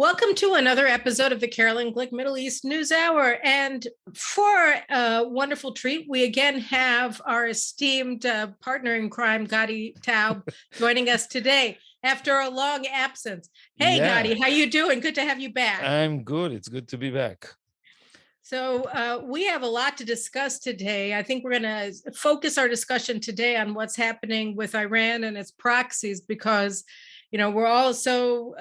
Welcome to another episode of the Carolyn Glick Middle East News Hour. And for a wonderful treat, we again have our esteemed partner in crime, Gadi Taub, joining us today after a long absence. Hey, Gadi, how you doing? Good to have you back. I'm good. It's good to be back. So we have a lot to discuss today. I think we're going to focus our discussion today on what's happening with Iran and its proxies, because, you know, we're all so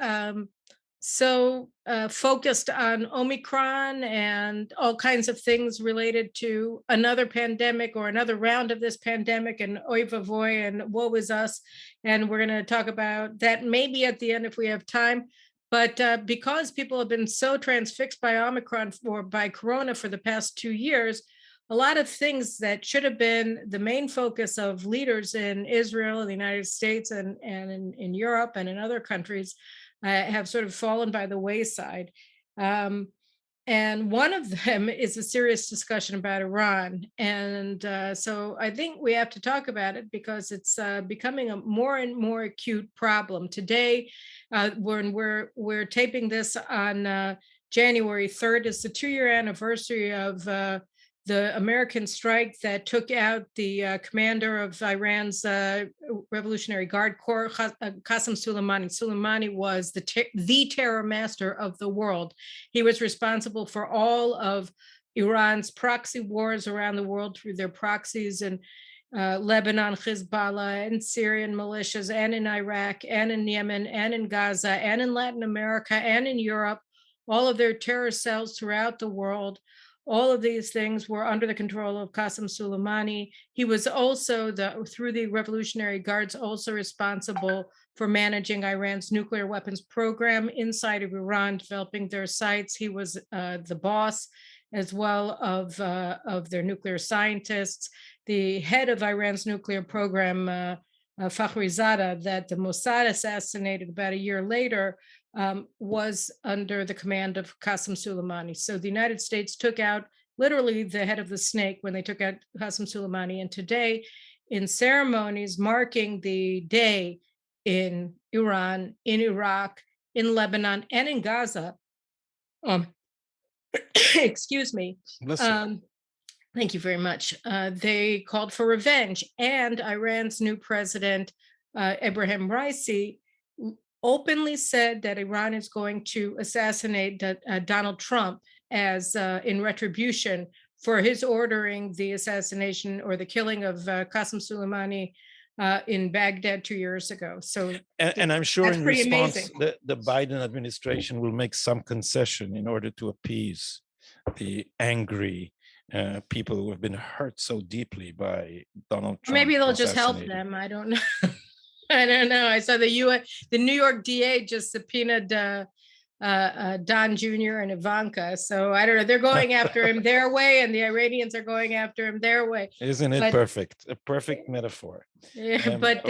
focused on Omicron and all kinds of things related to another pandemic or another round of this pandemic, and oy vavoy and woe is us. And we're going to talk about that maybe at the end if we have time. But because people have been so transfixed by Omicron or by Corona for the past 2 years, a lot of things that should have been the main focus of leaders in Israel, in the United States, and in Europe and in other countries have sort of fallen by the wayside. And one of them is a serious discussion about Iran. And so I think we have to talk about it because it's becoming a more and more acute problem. Today, when we're taping this on January 3rd, is the 2-year anniversary of the American strike that took out the commander of Iran's Revolutionary Guard Corps, Qasem Soleimani. Soleimani was the terror master of the world. He was responsible for all of Iran's proxy wars around the world through their proxies in Lebanon, Hezbollah, and Syrian militias, and in Iraq, and in Yemen, and in Gaza, and in Latin America, and in Europe, all of their terror cells throughout the world. All of these things were under the control of Qasem Soleimani. He was also, through the Revolutionary Guards, also responsible for managing Iran's nuclear weapons program inside of Iran, developing their sites. He was the boss as well of their nuclear scientists. The head of Iran's nuclear program, Fakhrizadeh, that the Mossad assassinated about a year later, was under the command of Qasem Soleimani. So the United States took out literally the head of the snake when they took out Qasem Soleimani. And today, in ceremonies marking the day in Iran, in Iraq, in Lebanon, and in Gaza, excuse me. Thank you very much. They called for revenge, and Iran's new president, Ebrahim Raisi, openly said that Iran is going to assassinate Donald Trump as in retribution for his ordering the assassination or the killing of Qasem Soleimani in Baghdad 2 years ago. So, and I'm sure in response, amazing. the Biden administration will make some concession in order to appease the angry people who have been hurt so deeply by Donald Trump. Maybe they'll just help them. I don't know. I don't know. I saw the New York DA just subpoenaed Don Jr. and Ivanka. So I don't know. They're going after him their way, and the Iranians are going after him their way. Isn't it perfect? A perfect metaphor. Yeah, but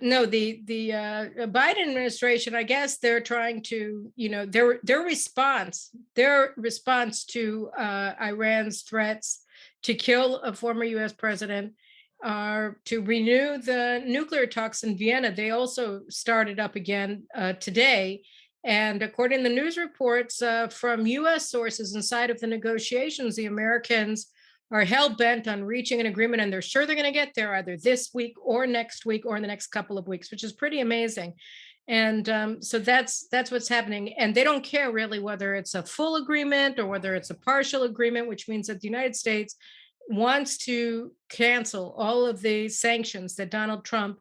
no, the Biden administration, I guess they're trying to, you know, their response to Iran's threats to kill a former U.S. president, are to renew the nuclear talks in Vienna. They also started up again today. And according to news reports from U.S. sources inside of the negotiations, the Americans are hell-bent on reaching an agreement, and they're sure they're going to get there either this week or next week or in the next couple of weeks, which is pretty amazing. And so that's what's happening. And they don't care really whether it's a full agreement or whether it's a partial agreement, which means that the United States wants to cancel all of the sanctions that Donald Trump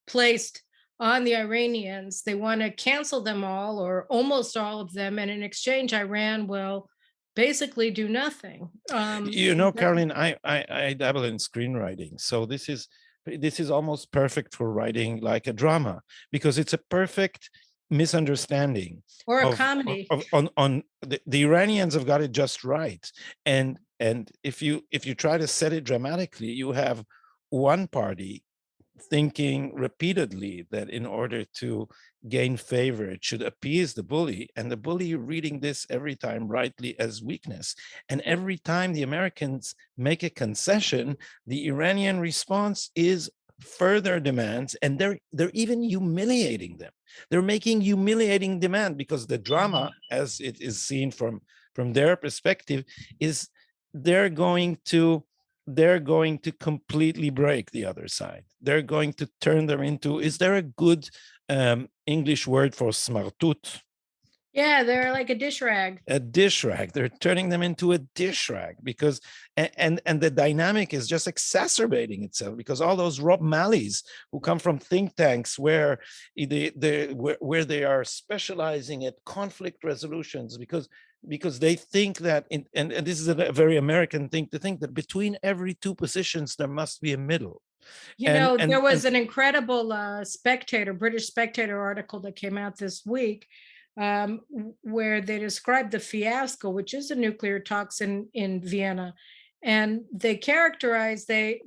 placed on the Iranians. They want to cancel them all or almost all of them. And in exchange, Iran will basically do nothing. Caroline, I dabble in screenwriting. So this is almost perfect for writing like a drama, because it's a perfect misunderstanding or a comedy on the Iranians have got it just right. And if you try to set it dramatically, you have one party thinking repeatedly that in order to gain favor, it should appease the bully, and the bully reading this every time rightly as weakness. And every time the Americans make a concession, the Iranian response is further demands, and they're even humiliating them. They're making humiliating demand, because the drama, as it is seen from their perspective, is they're going to completely break the other side. They're going to turn them into, is there a good English word for smartut? Yeah, they're like a dish rag. A dish rag. They're turning them into a dish rag, because and the dynamic is just exacerbating itself, because all those Rob Malleys who come from think tanks where they are specializing at conflict resolutions, because they think that and this is a very American thing to think, that between every two positions there must be a middle. There was an incredible British Spectator article that came out this week, where they described the fiasco, which is the nuclear talks in Vienna, and they characterized they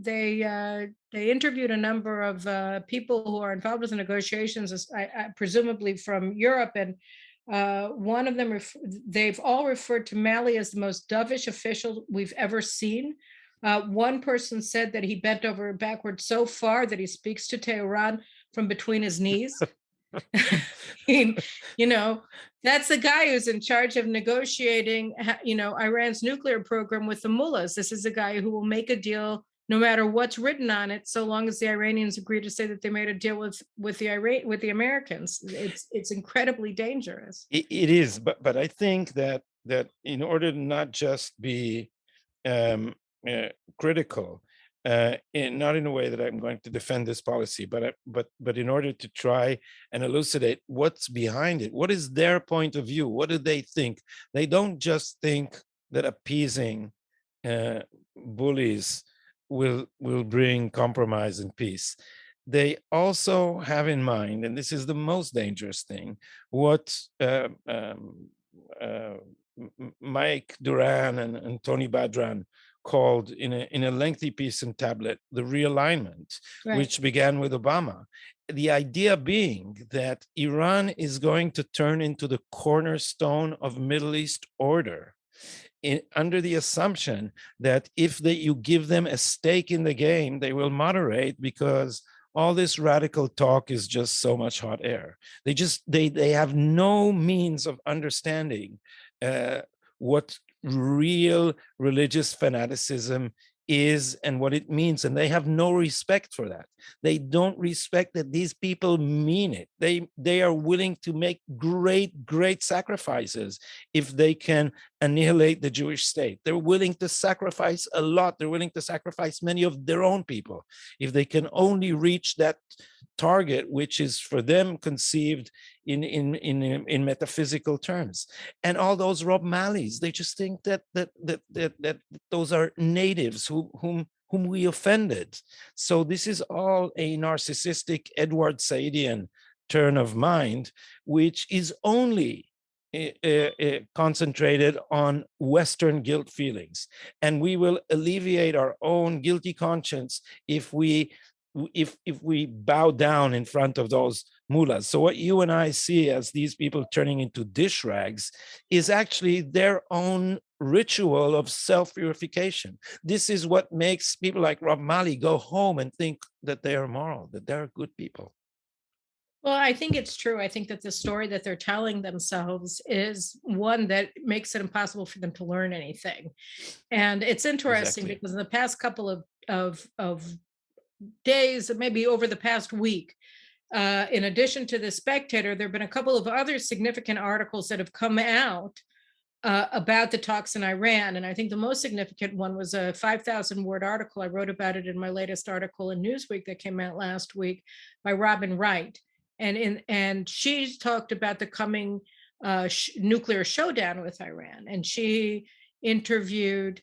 interviewed a number of people who are involved with the negotiations, presumably from Europe, and one of them they've all referred to Malley as the most dovish official we've ever seen. One person said that he bent over backward so far that he speaks to Tehran from between his knees. I mean, that's the guy who's in charge of negotiating, Iran's nuclear program with the mullahs. This is a guy who will make a deal no matter what's written on it, so long as the Iranians agree to say that they made a deal with the Americans. It's incredibly dangerous. It is, but I think that in order to not just be critical, not in a way that I'm going to defend this policy, but in order to try and elucidate what's behind it. What is their point of view? What do they think? They don't just think that appeasing bullies will bring compromise and peace. They also have in mind, and this is the most dangerous thing, what Mike Duran and Tony Badran called in a lengthy piece in Tablet, the realignment, Right. which began with Obama. The idea being that Iran is going to turn into the cornerstone of Middle East order, under the assumption that if you give them a stake in the game, they will moderate, because all this radical talk is just so much hot air. They have no means of understanding what real religious fanaticism is and what it means, and they have no respect for that. They don't respect that these people mean it. They are willing to make great sacrifices if they can annihilate the Jewish state. They're willing to sacrifice a lot. They're willing to sacrifice many of their own people if they can only reach that target, which is for them conceived in metaphysical terms. And all those Rob Malleys, they just think that those are natives whom we offended. So this is all a narcissistic Edward Saadian turn of mind, which is only concentrated on Western guilt feelings. And we will alleviate our own guilty conscience if we bow down in front of those mullahs. So what you and I see as these people turning into dish rags is actually their own ritual of self-purification. This is what makes people like Rob Malley go home and think that they are moral, that they're good people. Well, I think it's true. I think that the story that they're telling themselves is one that makes it impossible for them to learn anything. And it's interesting Exactly. because in the past couple of days, maybe over the past week, in addition to the Spectator, there have been a couple of other significant articles that have come out about the talks in Iran. And I think the most significant one was a 5,000 word article. I wrote about it in my latest article in Newsweek that came out last week by Robin Wright. And she talked about the coming nuclear showdown with Iran. And she interviewed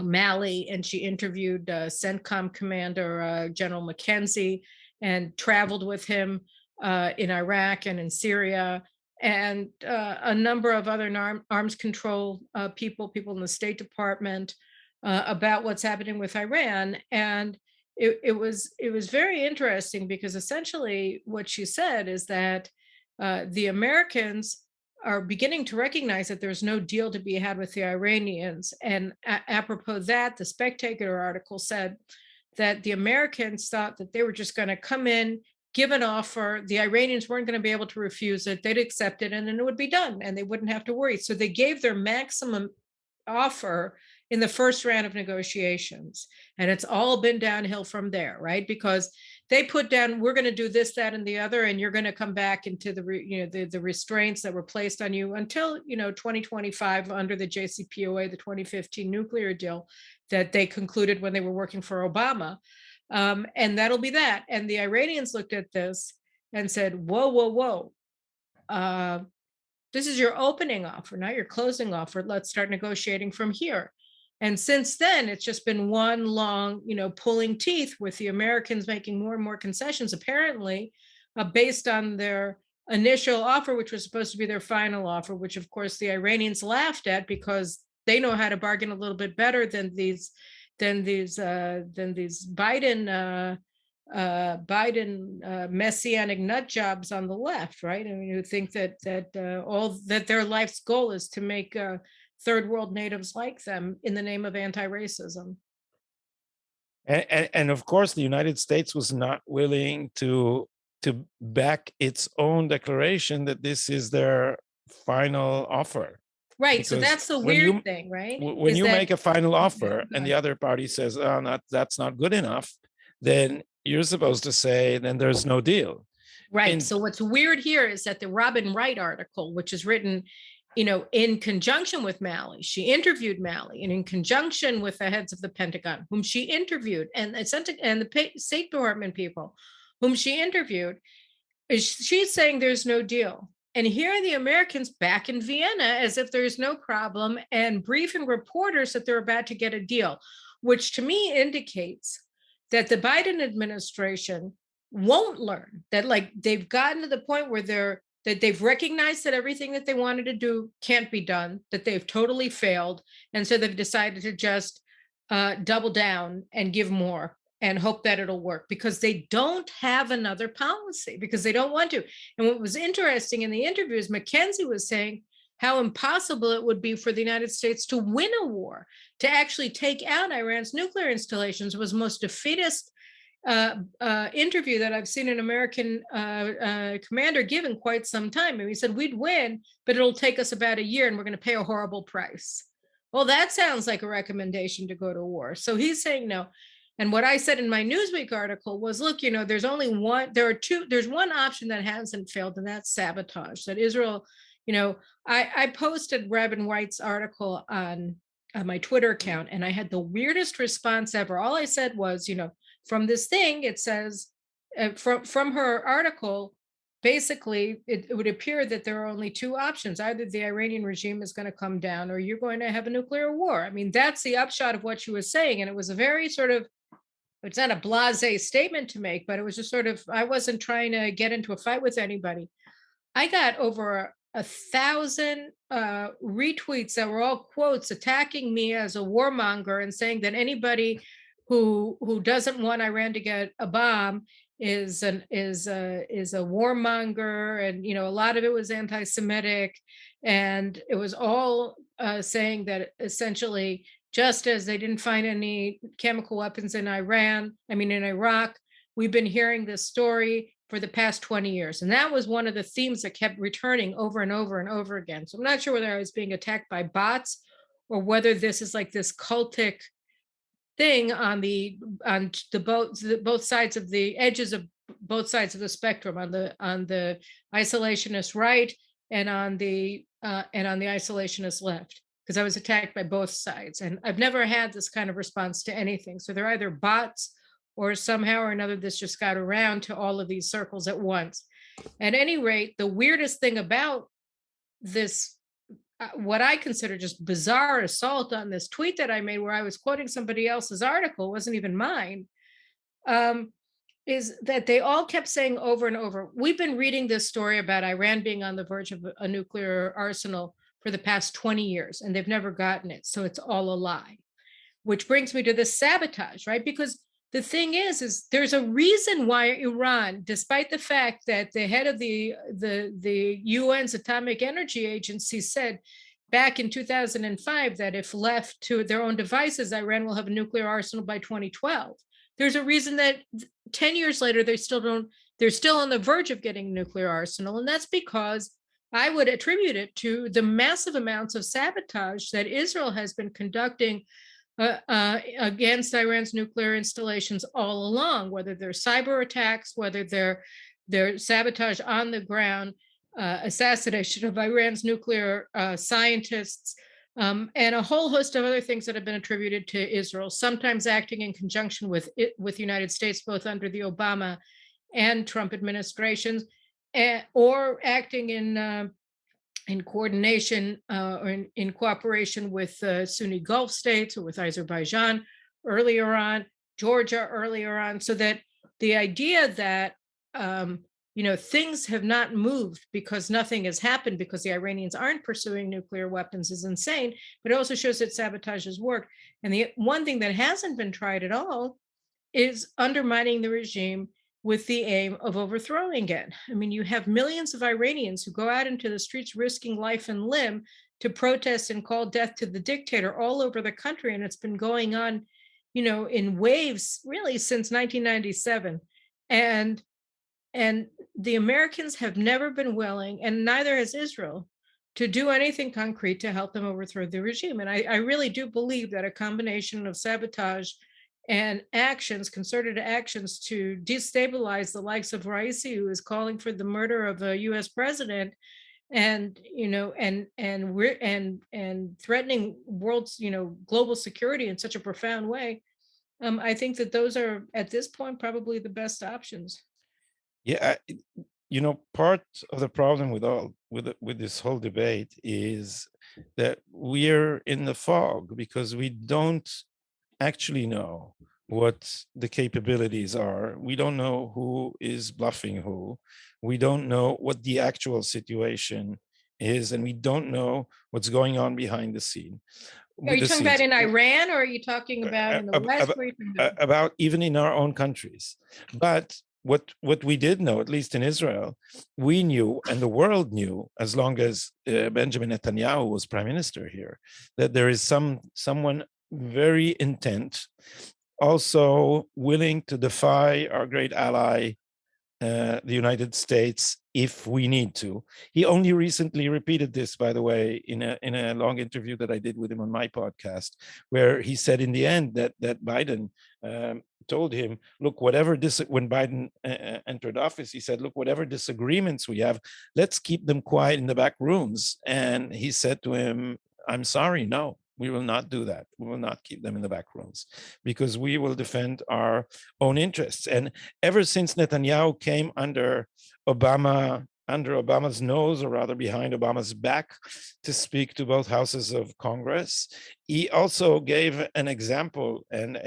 Malley, and she interviewed CENTCOM commander General McKenzie, and traveled with him in Iraq and in Syria, and a number of other arms control people in the State Department, about what's happening with Iran. And it was very interesting, because essentially what she said is that the Americans are beginning to recognize that there's no deal to be had with the Iranians. And apropos that, the Spectator article said that the Americans thought that they were just going to come in, give an offer. The Iranians weren't going to be able to refuse it. They'd accept it and then it would be done and they wouldn't have to worry. So they gave their maximum offer in the first round of negotiations. And it's all been downhill from there, right? Because they put down, we're going to do this, that, and the other, and you're going to come back into the restraints that were placed on you until 2025 under the JCPOA, the 2015 nuclear deal that they concluded when they were working for Obama, and that'll be that. And the Iranians looked at this and said, "Whoa, whoa, whoa! This is your opening offer, not your closing offer. Let's start negotiating from here." And since then, it's just been one long, pulling teeth with the Americans making more and more concessions, apparently, based on their initial offer, which was supposed to be their final offer, which of course the Iranians laughed at because they know how to bargain a little bit better than these Biden messianic nut jobs on the left, right? I mean, you think that their life's goal is to make third world natives like them in the name of anti-racism. And of course, the United States was not willing to back its own declaration that this is their final offer. Right. So that's the weird thing, right? When you make a final offer and the other party says, "Oh, that's not good enough," then you're supposed to say, "Then there's no deal." Right. So what's weird here is that the Robin Wright article, which is written, in conjunction with Malley, she interviewed Malley, and in conjunction with the heads of the Pentagon, whom she interviewed, and the State Department people, whom she interviewed, she's saying there's no deal. And here are the Americans back in Vienna as if there's no problem and briefing reporters that they're about to get a deal, which to me indicates that the Biden administration won't learn, that they've gotten to the point where they've recognized that everything that they wanted to do can't be done, that they've totally failed. And so they've decided to just double down and give more and hope that it'll work, because they don't have another policy, because they don't want to. And what was interesting in the interviews, Mackenzie was saying how impossible it would be for the United States to win a war, to actually take out Iran's nuclear installations. Was the most defeatist interview that I've seen an American commander give in quite some time. And he said, we'd win, but it'll take us about a year and we're going to pay a horrible price. Well, that sounds like a recommendation to go to war. So he's saying no. And what I said in my Newsweek article was, look, there's one option that hasn't failed, and that's sabotage. That Israel, I posted Robin Wright's article on my Twitter account, and I had the weirdest response ever. All I said was, from this thing, it says, from her article, basically, it would appear that there are only two options. Either the Iranian regime is going to come down or you're going to have a nuclear war. I mean, that's the upshot of what she was saying. And it was a very sort of, it's not a blasé statement to make, but it was just sort of, I wasn't trying to get into a fight with anybody. I got over 1,000 retweets that were all quotes attacking me as a warmonger and saying that anybody who doesn't want Iran to get a bomb is a warmonger, and a lot of it was anti-Semitic, and it was all saying that essentially, just as they didn't find any chemical weapons in Iraq, we've been hearing this story for the past 20 years. And that was one of the themes that kept returning over and over and over again. So I'm not sure whether I was being attacked by bots or whether this is like this cultic thing on both sides of the edges of both sides of the spectrum, on the isolationist right and on the isolationist left, because I was attacked by both sides. And I've never had this kind of response to anything. So they're either bots or somehow or another this just got around to all of these circles at once. At any rate, the weirdest thing about this, what I consider just bizarre assault on this tweet that I made, where I was quoting somebody else's article, wasn't even mine, is that they all kept saying over and over, we've been reading this story about Iran being on the verge of a nuclear arsenal for the past 20 years, and they've never gotten it. So it's all a lie, which brings me to this sabotage, right? Because the thing is there's a reason why Iran, despite the fact that the head of the UN's Atomic Energy Agency said back in 2005 that if left to their own devices, Iran will have a nuclear arsenal by 2012. There's a reason that 10 years later they still don't. They're still on the verge of getting a nuclear arsenal, and that's because I would attribute it to the massive amounts of sabotage that Israel has been conducting against Iran's nuclear installations all along, whether they're cyber attacks, whether they're sabotage on the ground, assassination of Iran's nuclear scientists, and a whole host of other things that have been attributed to Israel, sometimes acting in conjunction with the United States, both under the Obama and Trump administrations, or acting in coordination or in cooperation with Sunni Gulf states or with Azerbaijan earlier on, Georgia earlier on, so that the idea that things have not moved because nothing has happened because the Iranians aren't pursuing nuclear weapons is insane, but it also shows that sabotage has worked. And the one thing that hasn't been tried at all is undermining the regime with the aim of overthrowing it. I mean, you have millions of Iranians who go out into the streets risking life and limb to protest and call death to the dictator all over the country. And it's been going on, in waves really since 1997. And the Americans have never been willing, and neither has Israel, to do anything concrete to help them overthrow the regime. And I really do believe that a combination of sabotage and actions, concerted actions to destabilize the likes of Raisi, who is calling for the murder of a U.S. president, and threatening world's global security in such a profound way. I think that those are at this point probably the best options. Yeah, part of the problem with this whole debate is that we're in the fog because we don't actually know what the capabilities are. We don't know who is bluffing who. We don't know what the actual situation is, and we don't know what's going on behind the scene. Are you talking about scenes. in Iran, or are you talking about in the West? About even in our own countries. But what we did know, at least in Israel, we knew, and the world knew, as long as Benjamin Netanyahu was prime minister here, that there is someone very intent, also willing to defy our great ally, the United States, if we need to. He only recently repeated this, by the way, in a long interview that I did with him on my podcast, where he said in the end that Biden told him, look, when Biden entered office, he said, look, whatever disagreements we have, let's keep them quiet in the back rooms. And he said to him, I'm sorry, no, we will not do that. We will not keep them in the back rooms because we will defend our own interests. And ever since Netanyahu came under Obama's nose, or rather behind Obama's back, to speak to both houses of Congress, he also gave an example and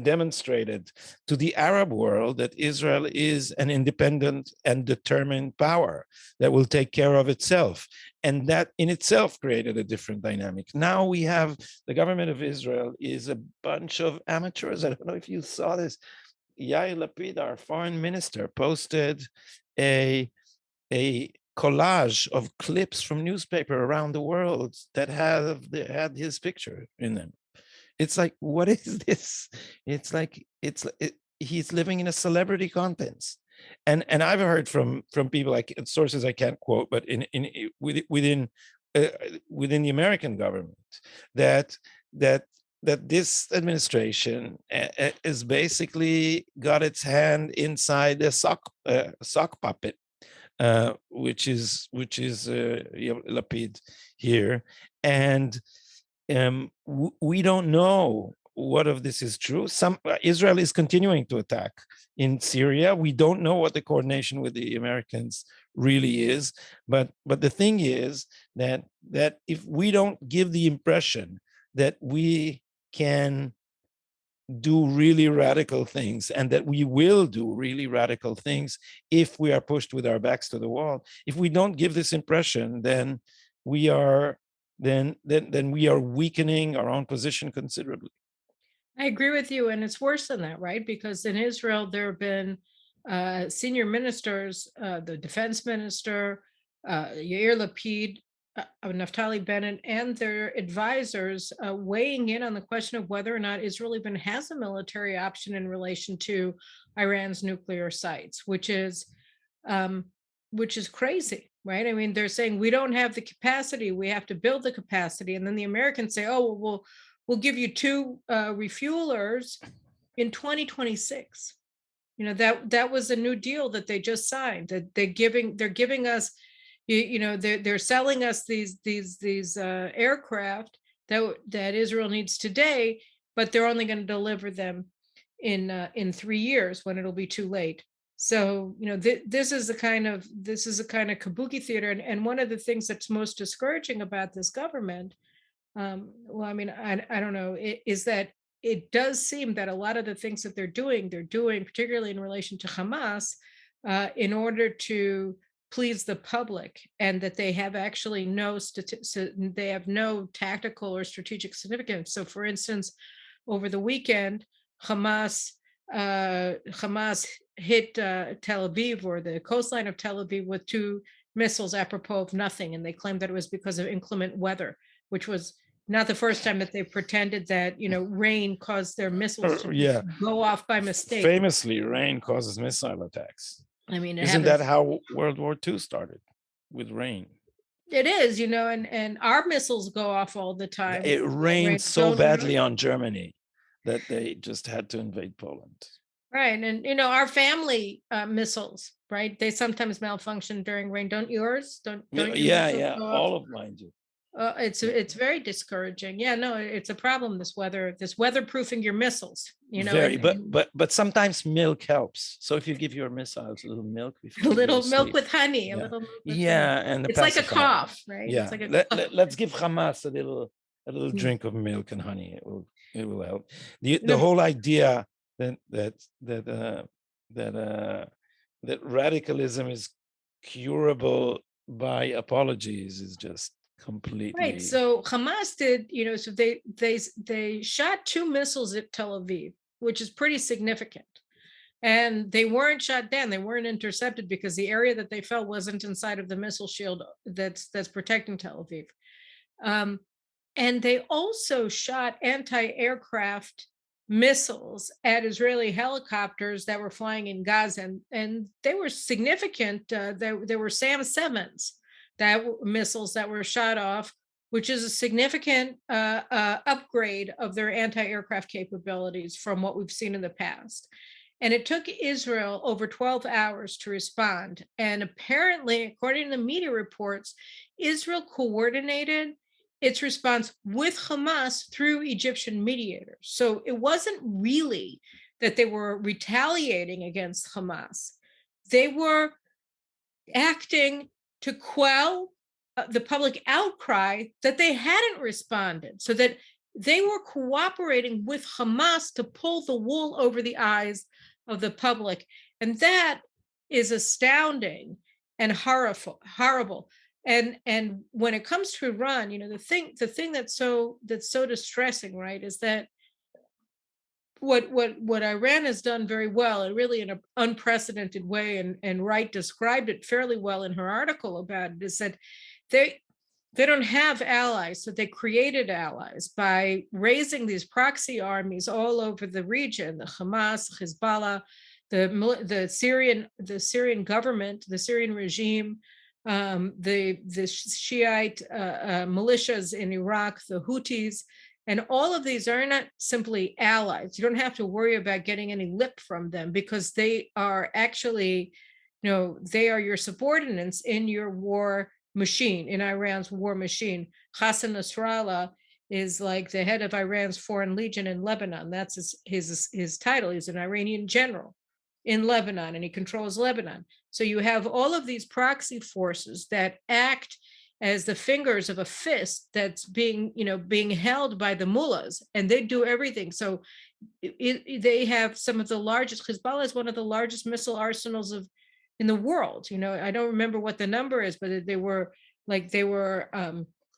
demonstrated to the Arab world that Israel is an independent and determined power that will take care of itself. And that in itself created a different dynamic. Now we have the government of Israel is a bunch of amateurs. I don't know if you saw this. Yair Lapid, our foreign minister, posted a collage of clips from newspaper around the world that had his picture in them. It's like, what is this? It's like he's living in a celebrity contest. And I've heard from people, like sources I can't quote, but within the American government, that this administration is basically got its hand inside a sock puppet, which is Lapid here, and we don't know what of this is true. Israel is continuing to attack in Syria. We don't know what the coordination with the Americans really is, but the thing is that if we don't give the impression that we can do really radical things, and that we will do really radical things if we are pushed with our backs to the wall, if we don't give this impression, then we are weakening our own position considerably. I agree with you, and it's worse than that, right? Because in Israel, there have been senior ministers, the defense minister, Yair Lapid, Naftali Bennett, and their advisors weighing in on the question of whether or not Israel even has a military option in relation to Iran's nuclear sites, um, which is crazy, right? I mean, they're saying we don't have the capacity; we have to build the capacity, and then the Americans say, "Oh, well, we'll give you two refuelers in 2026." That was a new deal that they just signed. That they're giving us, they're selling us these aircraft that Israel needs today, but they're only going to deliver them in 3 years when it'll be too late. So this is a kind of kabuki theater, and one of the things that's most discouraging about this government, well, I mean, I don't know, is that it does seem that a lot of the things that they're doing, particularly in relation to Hamas, in order to please the public, and that they have actually they have no tactical or strategic significance. So, for instance, over the weekend, Hamas Hamas hit Tel Aviv, or the coastline of Tel Aviv, with two missiles apropos of nothing, and they claimed that it was because of inclement weather, which was not the first time that they pretended that rain caused their missiles to just Yeah, go off by mistake. famously, rain causes missile attacks. I mean, it Isn't that happens. how World War II started? With rain. It is, and our missiles go off all the time. It rained Rain, so badly on Germany that they just had to invade Poland. right, and our family missiles, right? They sometimes malfunction during rain. Don't yours? Don't your Yeah, missiles yeah, go off? all of mine do. It's very discouraging. Yeah, no, it's a problem. This weatherproofing your missiles. Very, but sometimes milk helps. So if you give your missiles a little milk A before you go little to milk sleep, with honey. A yeah, little milk with honey. yeah, and the It's like a pacifier. cough, right? Yeah, It's like a cough. let's give Hamas a little Mm. drink of milk and honey. It will help. The No, whole idea that radicalism is curable by apologies is just completely right. So Hamas did, so they shot two missiles at Tel Aviv, which is pretty significant. And they weren't shot down, they weren't intercepted, because the area that they fell wasn't inside of the missile shield that's protecting Tel Aviv. And they also shot anti-aircraft missiles at Israeli helicopters that were flying in Gaza, and they were significant. There were SAM 7s, missiles that were shot off, which is a significant upgrade of their anti-aircraft capabilities from what we've seen in the past. And it took Israel over 12 hours to respond. And apparently, according to the media reports, Israel coordinated its response with Hamas through Egyptian mediators. So it wasn't really that they were retaliating against Hamas. They were acting to quell the public outcry that they hadn't responded, so that they were cooperating with Hamas to pull the wool over the eyes of the public. And that is astounding and horrible. And when it comes to Iran, the thing that's so distressing, right, is that what Iran has done very well, and really in an unprecedented way, and Wright described it fairly well in her article about it, is that they don't have allies, so they created allies by raising these proxy armies all over the region: the Hamas, Hezbollah, the Syrian government, the Syrian regime, the Shiite militias in Iraq, the Houthis. And all of these are not simply allies. You don't have to worry about getting any lip from them, because they are actually, they are your subordinates in your war machine, in Iran's war machine. Hassan Nasrallah is like the head of Iran's Foreign Legion in Lebanon. That's his title. He's an Iranian general in Lebanon, and he controls Lebanon. So you have all of these proxy forces that act as the fingers of a fist that's being held by the mullahs, and they do everything. So they have some of the largest. Hezbollah is one of the largest missile arsenals in the world. I don't remember what the number is, but they were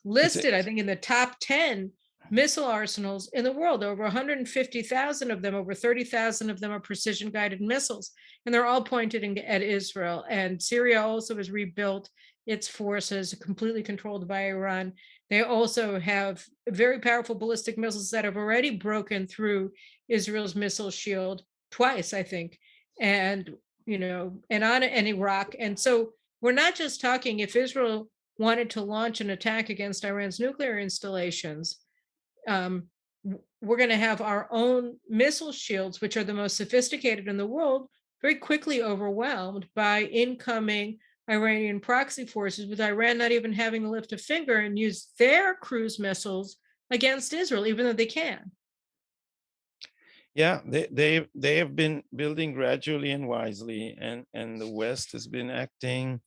listed, I think, in the top 10 missile arsenals in the world. Over 150,000 of them, over 30,000 of them are precision guided missiles, and they're all pointed at Israel. And Syria also has rebuilt its forces, completely controlled by Iran. They also have very powerful ballistic missiles that have already broken through Israel's missile shield twice, I think, and and Iraq. And so we're not just talking if Israel wanted to launch an attack against Iran's nuclear installations, um, we're going to have our own missile shields, which are the most sophisticated in the world, very quickly overwhelmed by incoming Iranian proxy forces, with Iran not even having to lift a finger and use their cruise missiles against Israel, even though they can. Yeah, they have been building gradually and wisely, and the West has been acting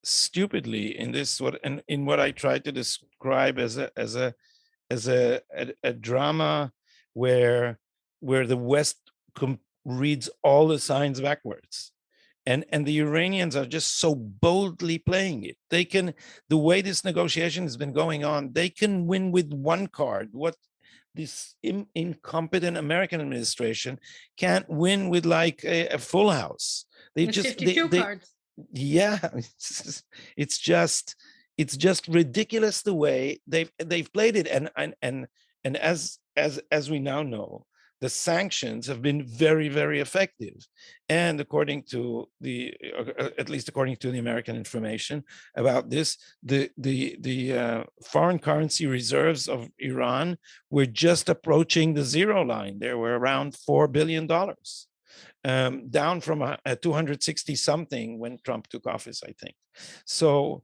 stupidly in this what and in what I tried to describe as a drama where the West reads all the signs backwards. And the Iranians are just so boldly playing it. They can, the way this negotiation has been going on, they can win with one card. What this incompetent American administration can't win with like a full house. They With just 52 cards. yeah, it's just it's just ridiculous the way they've played it. And as we now know, the sanctions have been very, very effective. And according to at least according to the American information about this, the foreign currency reserves of Iran were just approaching the zero line. There were around $4 billion, down from a 260 something when Trump took office, I think. So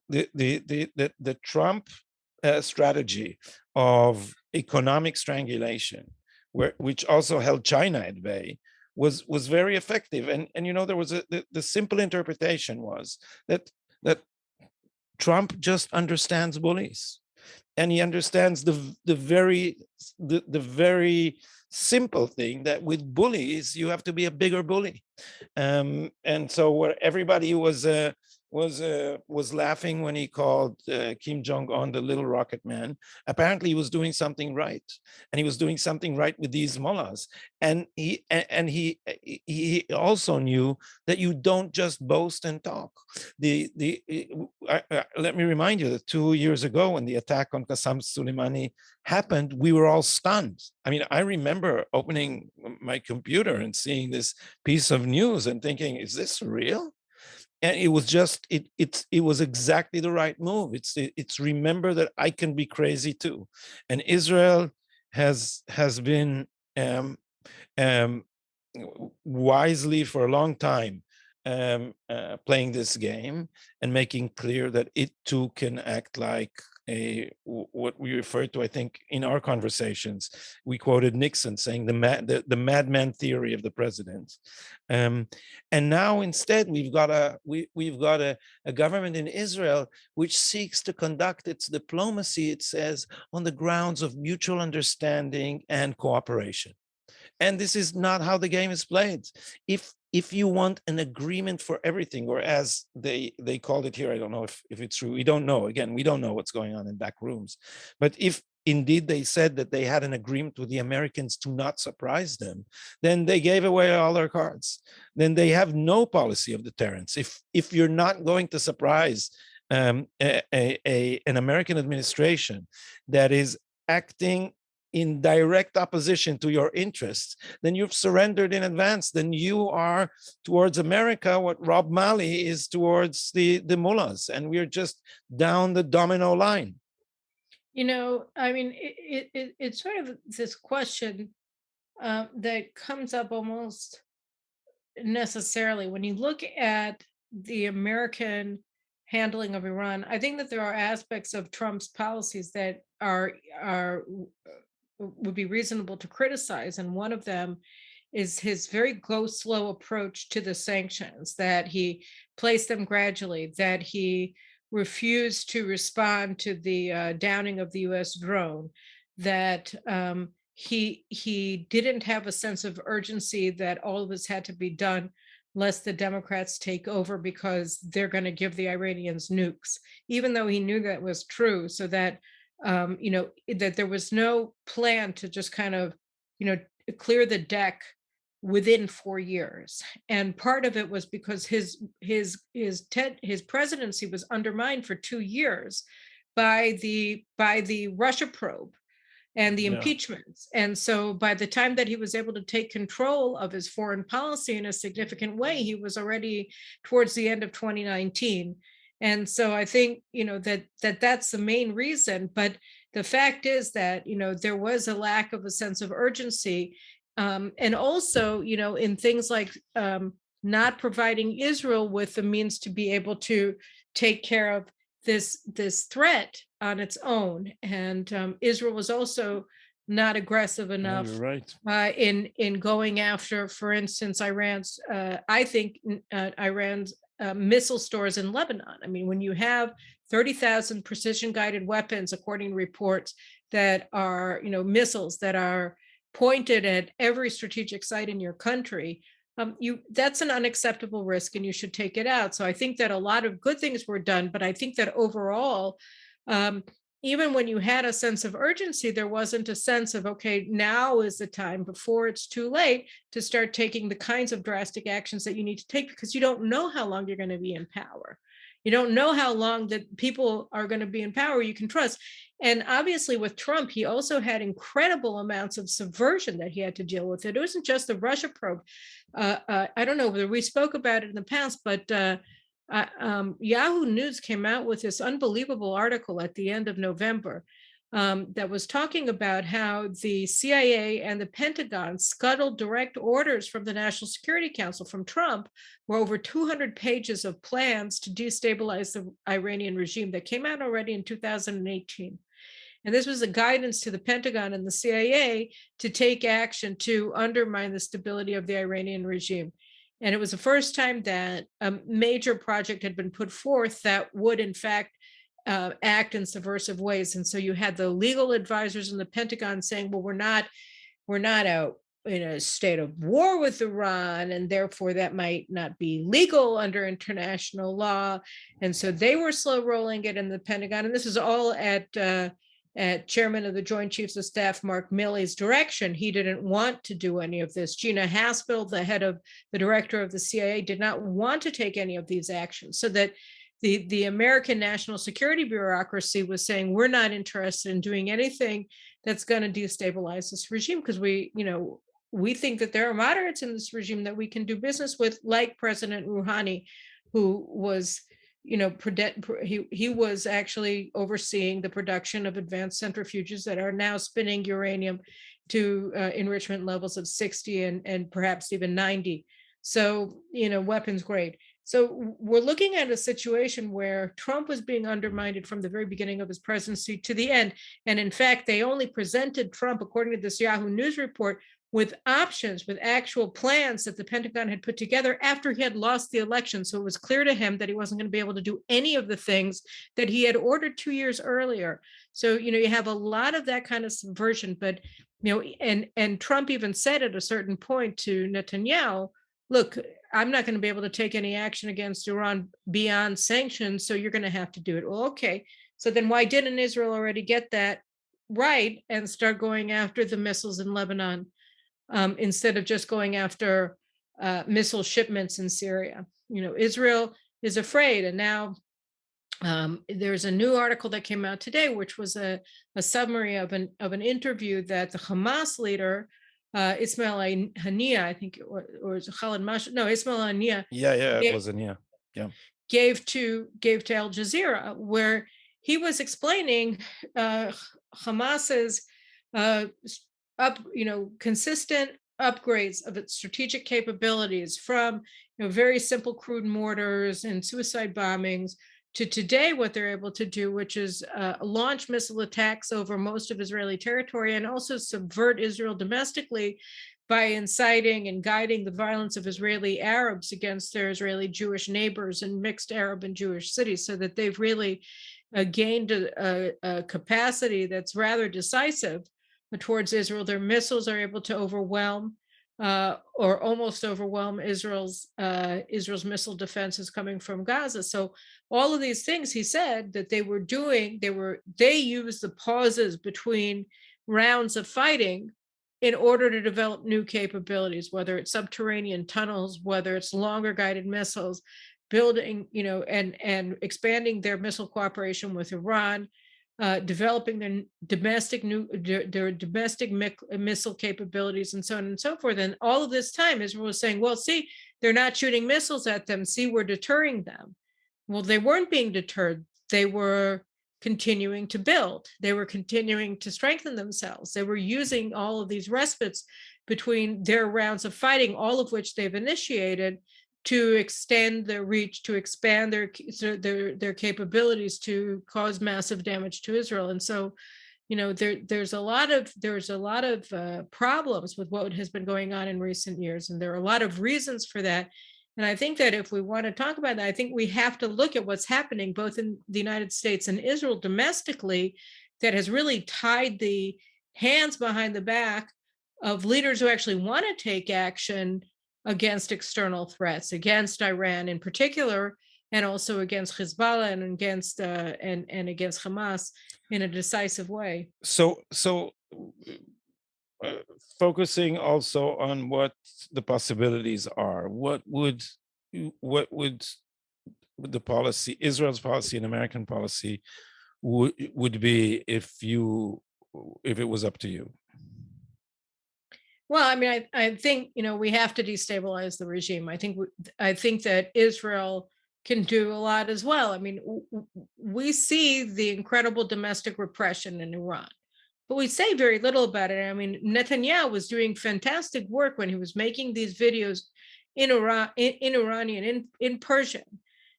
the Trump strategy of economic strangulation, which also held China at bay, was very effective. And there was the simple interpretation was that Trump just understands bullies, and he understands the very simple thing that with bullies you have to be a bigger bully. And so where everybody was laughing when he called Kim Jong-un the little rocket man, apparently he was doing something right, and he was doing something right with these mullahs. And he also knew that you don't just boast and talk. Let me remind you that 2 years ago, when the attack on Qasem Soleimani happened, we were all stunned. I mean, I remember opening my computer and seeing this piece of news and thinking, is this real? And it was just it was exactly the right move. It's remember that I can be crazy too. And Israel has been um, wisely for a long time playing this game and making clear that it too can act like what we refer to, I think, in our conversations. We quoted Nixon saying the madman theory of the president. And now instead we've got a government in Israel which seeks to conduct its diplomacy, it says, on the grounds of mutual understanding and cooperation. And this is not how the game is played. If you want an agreement for everything, or as they called it here, I don't know if it's true. We don't know. Again, we don't know what's going on in back rooms. But if indeed they said that they had an agreement with the Americans to not surprise them, then they gave away all their cards. Then they have no policy of deterrence. If you're not going to surprise an American administration that is acting in direct opposition to your interests, then you've surrendered in advance. Then you are towards America what Rob Malley is towards the mullahs, and we're just down the domino line. I mean, it's sort of this question that comes up almost necessarily when you look at the American handling of Iran. I think that there are aspects of Trump's policies that would be reasonable to criticize, and one of them is his very go slow approach to the sanctions, that he placed them gradually, that he refused to respond to the downing of the US drone, that he didn't have a sense of urgency that all of this had to be done lest the Democrats take over because they're going to give the Iranians nukes, even though he knew that was true, so that that there was no plan to just kind of, you know, clear the deck within 4 years. And part of it was because his presidency was undermined for 2 years by the Russia probe and the Yeah. impeachments. And so by the time that he was able to take control of his foreign policy in a significant way, he was already towards the end of 2019. And so I think, that's the main reason. But the fact is that, there was a lack of a sense of urgency. And also, in things like not providing Israel with the means to be able to take care of this threat on its own. And Israel was also not aggressive Yeah, you're enough right. in going after, for instance, Iran's missile stores in Lebanon. I mean, when you have 30,000 precision guided weapons, according to reports, that are, missiles that are pointed at every strategic site in your country, that's an unacceptable risk and you should take it out. So I think that a lot of good things were done, but I think that overall, um, even when you had a sense of urgency, there wasn't a sense of, okay, now is the time before it's too late to start taking the kinds of drastic actions that you need to take, because you don't know how long you're going to be in power. You don't know how long that people are going to be in power you can trust. And obviously with Trump, he also incredible amounts of subversion that he had to deal with. It wasn't just the Russia probe. I don't know whether we spoke about it in the past, but Yahoo News came out with this unbelievable article at the end of November that was talking about how the CIA and the Pentagon scuttled direct orders from the National Security Council from Trump, were over 200 pages of plans to destabilize the Iranian regime that came out already in 2018. And this was a guidance to the Pentagon and the CIA to take action to undermine the stability of the Iranian regime. And it was the first time that a major project had been put forth that would, in fact, act in subversive ways. And so you had the legal advisors in the Pentagon saying, well, we're not out in a state of war with Iran, and therefore that might not be legal under international law. And so they were slow rolling it in the Pentagon. And this is all at Chairman of the Joint Chiefs of Staff, Mark Milley's direction. He didn't want to do any of this. Gina Haspel, the head of the director of the CIA, did not want to take any of these actions. So that the American national security bureaucracy was saying, we're not interested in doing anything that's going to destabilize this regime, because we think that there are moderates in this regime that we can do business with, like President Rouhani, who was he was actually overseeing the production of advanced centrifuges that are now spinning uranium to enrichment levels of 60 and perhaps even 90. So, weapons grade. So we're looking at a situation where Trump was being undermined from the very beginning of his presidency to the end. And in fact, they only presented Trump, according to this Yahoo News report, with options, with actual plans that the Pentagon had put together after he had lost the election. So it was clear to him that he wasn't going to be able to do any of the things that he had ordered 2 years earlier. So, you have a lot of that kind of subversion, but, and Trump even said at a certain point to Netanyahu, look, I'm not going to be able to take any action against Iran beyond sanctions, so you're going to have to do it. Well, okay. So then why didn't Israel already get that right and start going after the missiles in Lebanon? Instead of just going after missile shipments in Syria. Israel is afraid. And now there's a new article that came out today, which was a summary of an interview that the Hamas leader, Ismail Haniyeh, I think, or is it Khalid Mash? No, Ismail Haniyeh. Yeah, it was in, yeah. Gave to Al Jazeera, where he was explaining Hamas's consistent upgrades of its strategic capabilities, from very simple crude mortars and suicide bombings to today what they're able to do, which is launch missile attacks over most of Israeli territory and also subvert Israel domestically by inciting and guiding the violence of Israeli Arabs against their Israeli Jewish neighbors in mixed Arab and Jewish cities, so that they've really gained a capacity that's rather decisive towards Israel. Their missiles are able to overwhelm or almost overwhelm Israel's missile defenses coming from Gaza. So all of these things he said that they were doing, they used the pauses between rounds of fighting in order to develop new capabilities, whether it's subterranean tunnels, whether it's longer guided missiles, building, and expanding their missile cooperation with Iran, developing their domestic missile capabilities, and so on and so forth. And all of this time, Israel was saying, "Well, see, they're not shooting missiles at them. See, we're deterring them." Well, they weren't being deterred. They were continuing to build. They were continuing to strengthen themselves. They were using all of these respites between their rounds of fighting, all of which they've initiated, to extend their reach, to expand their capabilities, to cause massive damage to Israel. And so, there's a lot of problems with what has been going on in recent years, and there are a lot of reasons for that. And I think that if we want to talk about that, I think we have to look at what's happening both in the United States and Israel domestically, that has really tied the hands behind the back of leaders who actually want to take action against external threats, against Iran in particular, and also against Hezbollah and against against Hamas in a decisive way. So uh, focusing also on what the possibilities are, what would the policy, Israel's policy and American policy would be if it was up to you? Well, I mean, I think we have to destabilize the regime. I think that Israel can do a lot as well. I mean, we see the incredible domestic repression in Iran, but we say very little about it. I mean, Netanyahu was doing fantastic work when he was making these videos in Iran, in Iranian, in Persian,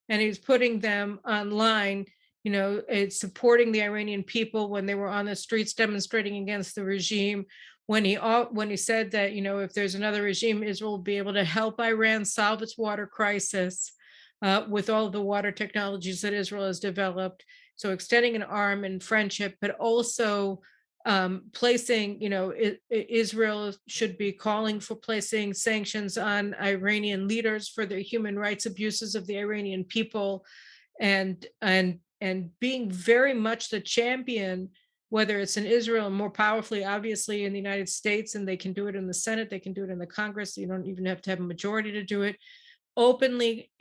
and he was putting them online. It's supporting the Iranian people when they were on the streets demonstrating against the regime. When he said that if there's another regime, Israel will be able to help Iran solve its water crisis with all of the water technologies that Israel has developed. So extending an arm and friendship, but also placing, Israel should be calling for placing sanctions on Iranian leaders for the human rights abuses of the Iranian people, and being very much the champion, whether it's in Israel and more powerfully, obviously, in the United States, and they can do it in the Senate, they can do it in the Congress. You don't even have to have a majority to do it. Openly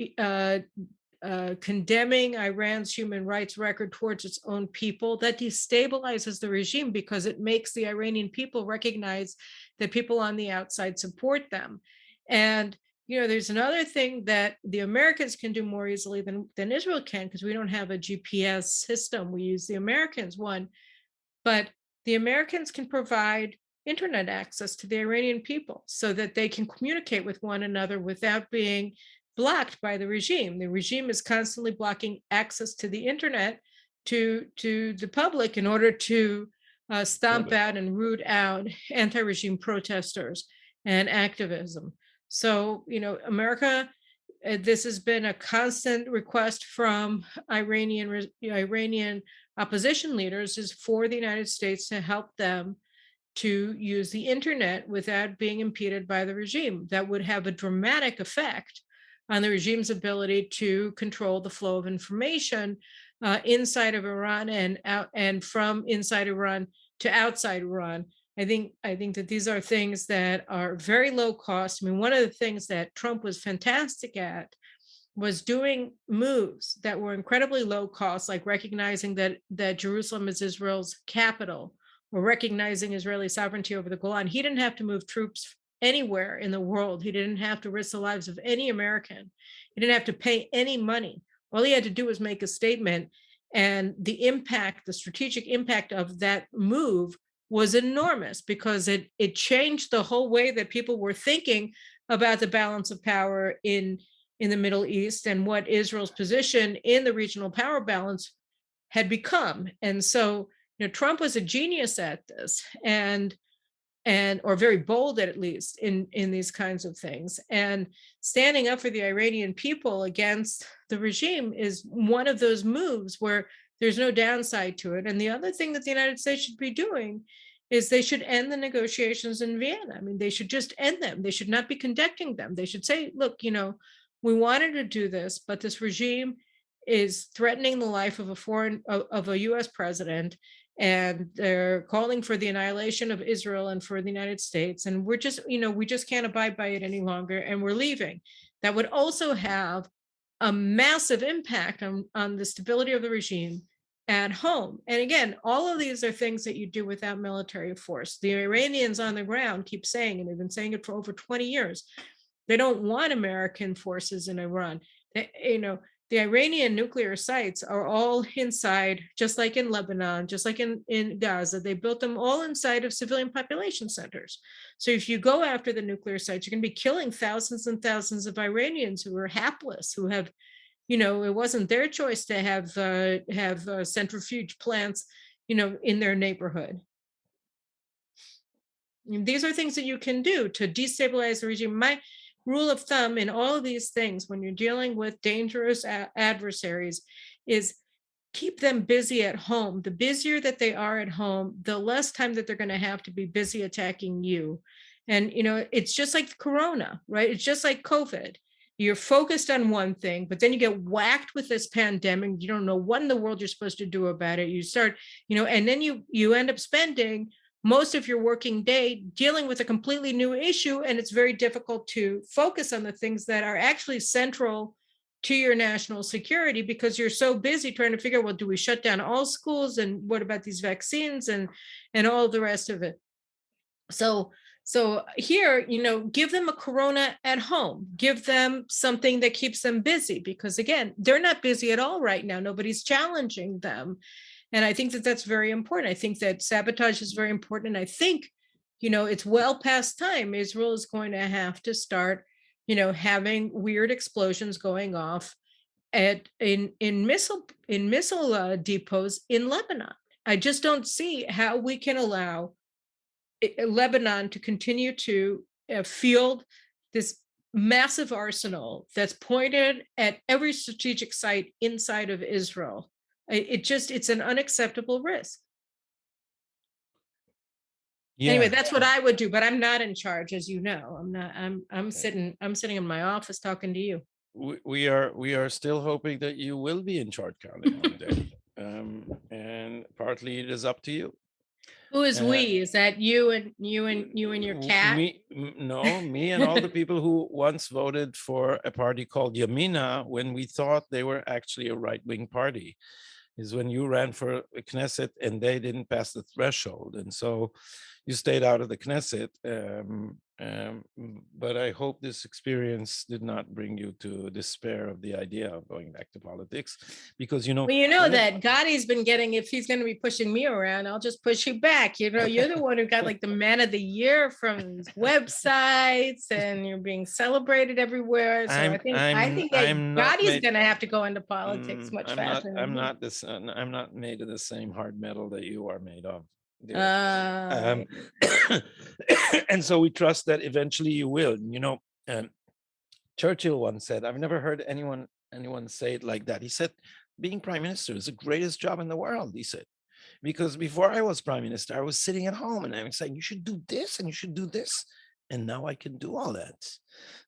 condemning Iran's human rights record towards its own people, that destabilizes the regime because it makes the Iranian people recognize that people on the outside support them. And there's another thing that the Americans can do more easily than Israel can, because we don't have a GPS system. We use the Americans one, but the Americans can provide internet access to the Iranian people so that they can communicate with one another without being blocked by the regime. The regime is constantly blocking access to the internet to the public in order to stomp out and root out anti-regime protesters and activism. So, America, this has been a constant request from Iranian opposition leaders, is for the United States to help them to use the internet without being impeded by the regime. That would have a dramatic effect on the regime's ability to control the flow of information inside of Iran and out, and from inside Iran to outside Iran. I think that these are things that are very low cost. I mean, one of the things that Trump was fantastic at was doing moves that were incredibly low cost, like recognizing that Jerusalem is Israel's capital, or recognizing Israeli sovereignty over the Golan. He didn't have to move troops anywhere in the world. He didn't have to risk the lives of any American. He didn't have to pay any money. All he had to do was make a statement, and the strategic impact of that move was enormous, because it changed the whole way that people were thinking about the balance of power in the Middle East and what Israel's position in the regional power balance had become. And so, Trump was a genius at this, and or very bold at least in these kinds of things. And standing up for the Iranian people against the regime is one of those moves where there's no downside to it. And the other thing that the United States should be doing is they should end the negotiations in Vienna. I mean, they should just end them. They should not be conducting them. They should say, look, we wanted to do this, but this regime is threatening the life of a US president, and they're calling for the annihilation of Israel and for the United States. And we're just, we just can't abide by it any longer, and we're leaving. That would also have a massive impact on the stability of the regime at home. And again, all of these are things that you do without military force. The Iranians on the ground keep saying, and they've been saying it for over 20 years, they don't want American forces in Iran. The Iranian nuclear sites are all inside, just like in Lebanon, just like in Gaza. They built them all inside of civilian population centers. So if you go after the nuclear sites, you're going to be killing thousands and thousands of Iranians who are hapless, who have, it wasn't their choice to have centrifuge plants, in their neighborhood. These are things that you can do to destabilize the regime. My rule of thumb in all of these things, when you're dealing with dangerous adversaries, is keep them busy at home. The busier that they are at home, the less time that they're going to have to be busy attacking you. And, it's just like Corona, right? It's just like COVID. You're focused on one thing, but then you get whacked with this pandemic. You don't know what in the world you're supposed to do about it. You start, and then you end up spending most of your working day dealing with a completely new issue, and it's very difficult to focus on the things that are actually central to your national security, because you're so busy trying to figure, well, do we shut down all schools, and what about these vaccines, and all the rest of it. So here, give them a Corona at home, give them something that keeps them busy, because again, they're not busy at all right now. Nobody's challenging them. And I think that that's very important. I think that sabotage is very important. And I think, it's well past time. Israel is going to have to start, having weird explosions going off in missile depots in Lebanon. I just don't see how we can allow Lebanon to continue to field this massive arsenal that's pointed at every strategic site inside of Israel. It's an unacceptable risk. Yeah. Anyway, that's what I would do, but I'm not in charge, as you know. I'm not. I'm sitting in my office talking to you. We are still hoping that you will be in charge, Carolyn, one day. And partly it is up to you. Who is we? Is that you and your cat? No, me and all the people who once voted for a party called Yamina when we thought they were actually a right-wing party, is when you ran for Knesset and they didn't pass the threshold. And so you stayed out of the Knesset. But I hope this experience did not bring you to despair of the idea of going back to politics, because well, that Gadi's been getting, if he's going to be pushing me around, I'll just push you back. You're the one who got like the man of the year from these websites, and you're being celebrated everywhere. So I think that Gadi's going to have to go into politics much faster. I'm not made of the same hard metal that you are made of. And so we trust that eventually you will. Churchill once said, I've never heard anyone say it like that. He said, being prime minister is the greatest job in the world, he said, because before I was prime minister, I was sitting at home and I was saying, you should do this and you should do this. And now I can do all that.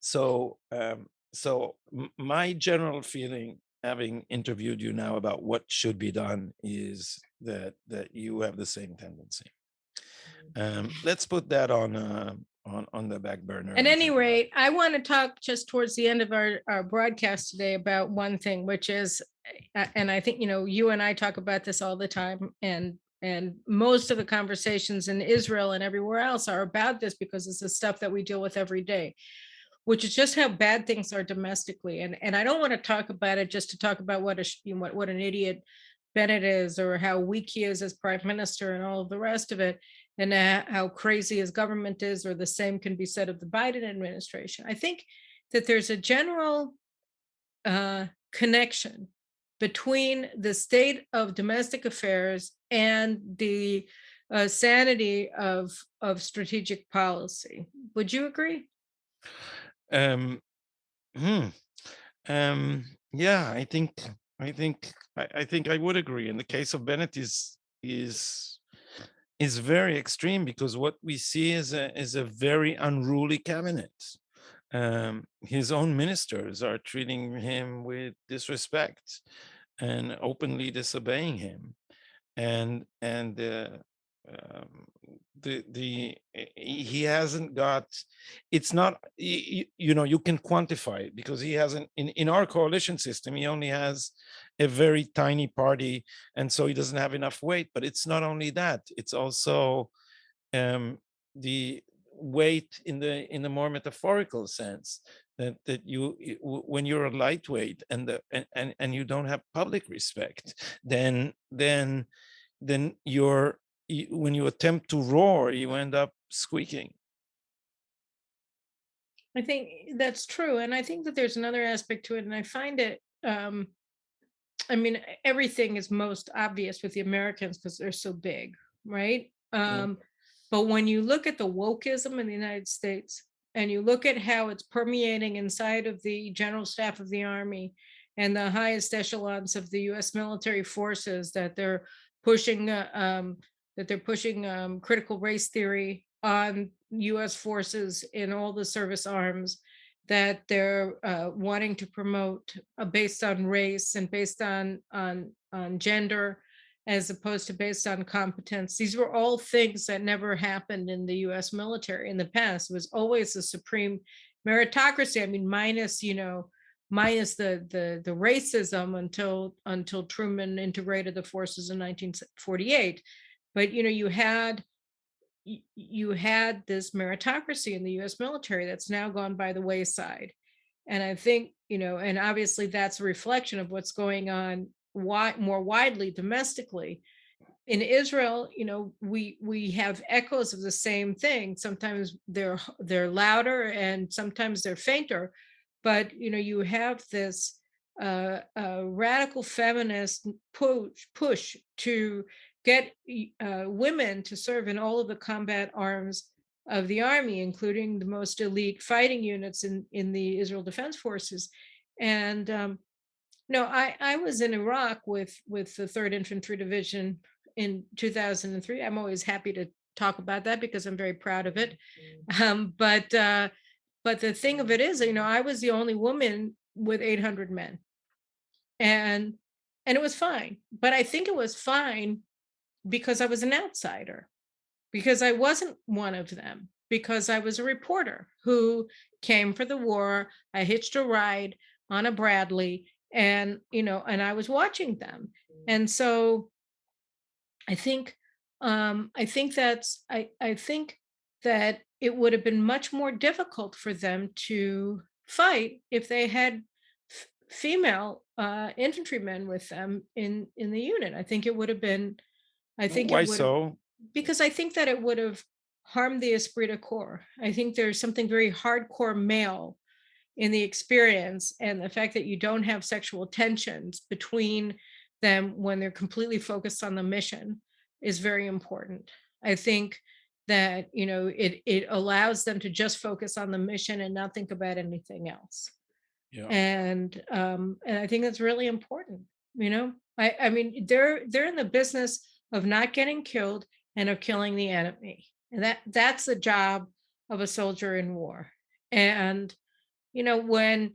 So my general feeling, having interviewed you now about what should be done, is that you have the same tendency. Let's put that on the back burner. At any rate, I want to talk just towards the end of our broadcast today about one thing, which is, and I think, you and I talk about this all the time, and most of the conversations in Israel and everywhere else are about this, because it's the stuff that we deal with every day, which is just how bad things are domestically. And I don't want to talk about it just to talk about what an idiot Bennett is, or how weak he is as prime minister and all of the rest of it, and how crazy his government is, or the same can be said of the Biden administration. I think that there's a general connection between the state of domestic affairs and the sanity of strategic policy. Would you agree? Yeah, I think I would agree. In the case of Bennett, is is very extreme, because what we see is a very unruly cabinet. His own ministers are treating him with disrespect and openly disobeying him, and um, the he hasn't got, it's not, you know, you can quantify it, because he hasn't, in our coalition system, he only has a very tiny party, and so he doesn't have enough weight. But it's not only that, it's also um the weight in the more metaphorical sense, that when you're a lightweight, and you don't have public respect, then when you attempt to roar, you end up squeaking. I think that's true. And I think that there's another aspect to it. And I find it, I mean, everything is most obvious with the Americans because they're so big, right? Yeah. But when you look at the wokeism in the United States and you look at how it's permeating inside of the general staff of the army and the highest echelons of the U.S. military forces, that they're pushing critical race theory on U.S. forces in all the service arms, that they're wanting to promote based on race and based on gender as opposed to based on competence. These were all things that never happened in the US military in the past. It was always a supreme meritocracy. I mean, minus the racism until Truman integrated the forces in 1948. But you had this meritocracy in the US military that's now gone by the wayside. And I think, and obviously that's a reflection of what's going on more widely domestically. In Israel, we have echoes of the same thing. Sometimes they're louder and sometimes they're fainter, but you have this radical feminist push to get women to serve in all of the combat arms of the army, including the most elite fighting units in the Israel Defense Forces. And no, I was in Iraq with the 3rd Infantry Division in 2003. I'm always happy to talk about that because I'm very proud of it. But the thing of it is, I was the only woman with 800 men, and it was fine. But I think it was fine because I was an outsider, because I wasn't one of them, because I was a reporter who came for the war. I hitched a ride on a Bradley, and I was watching them. And so I think I think that it would have been much more difficult for them to fight if they had female infantrymen with them in the unit. I think it would have been I think it Why would so? because I think that it would have harmed the esprit de corps. I think there's something very hardcore male in the experience, and the fact that you don't have sexual tensions between them when they're completely focused on the mission is very important. I think that it allows them to just focus on the mission and not think about anything else. Yeah. And I think that's really important. I mean, they're in the business of not getting killed and of killing the enemy, and that's the job of a soldier in war. And when